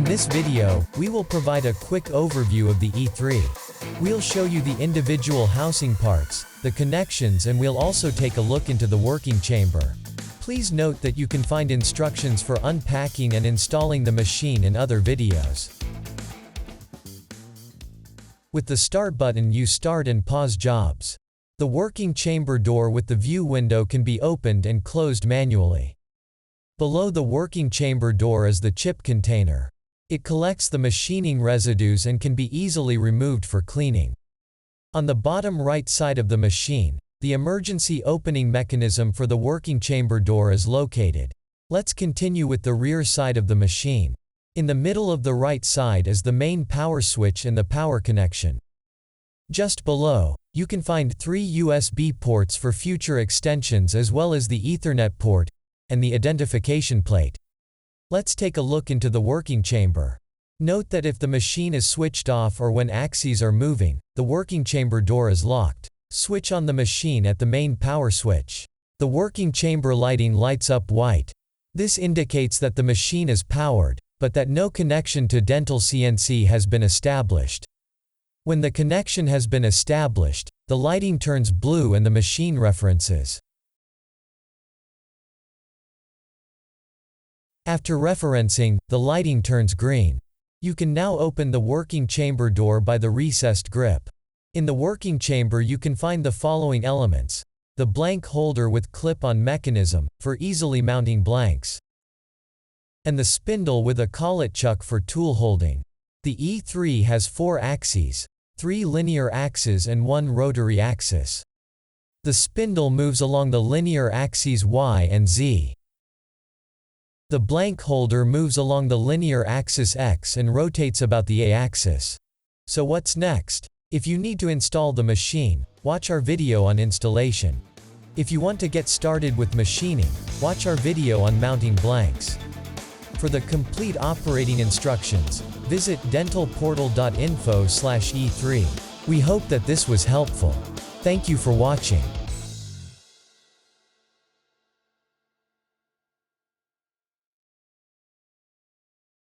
this video, we will provide a quick overview of the E3. We'll show you the individual housing parts, the connections, and we'll also take a look into the working chamber. Please note that you can find instructions for unpacking and installing the machine in other videos. With the Start button, you start and pause jobs. The working chamber door with the view window can be opened and closed manually. Below the working chamber door is the chip container. It collects the machining residues and can be easily removed for cleaning. On the bottom right side of the machine, the emergency opening mechanism for the working chamber door is located. Let's continue with the rear side of the machine. In the middle of the right side is the main power switch and the power connection. Just below, you can find 3 USB ports for future extensions as well as the Ethernet port and the identification plate. Let's take a look into the working chamber. Note that if the machine is switched off or when axes are moving, the working chamber door is locked. Switch on the machine at the main power switch. The working chamber lighting lights up white. This indicates that the machine is powered, but that no connection to dental CNC has been established. When the connection has been established, the lighting turns blue and the machine references. After referencing, the lighting turns green. You can now open the working chamber door by the recessed grip. In the working chamber you can find the following elements: the blank holder with clip-on mechanism, for easily mounting blanks, and the spindle with a collet chuck for tool holding. The E3 has 4 axes, 3 linear axes and 1 rotary axis. The spindle moves along the linear axes Y and Z. The blank holder moves along the linear axis X and rotates about the A-axis. So what's next? If you need to install the machine, watch our video on installation. If you want to get started with machining, watch our video on mounting blanks. For the complete operating instructions, visit dentalportal.info/E3. We hope that this was helpful. Thank you for watching.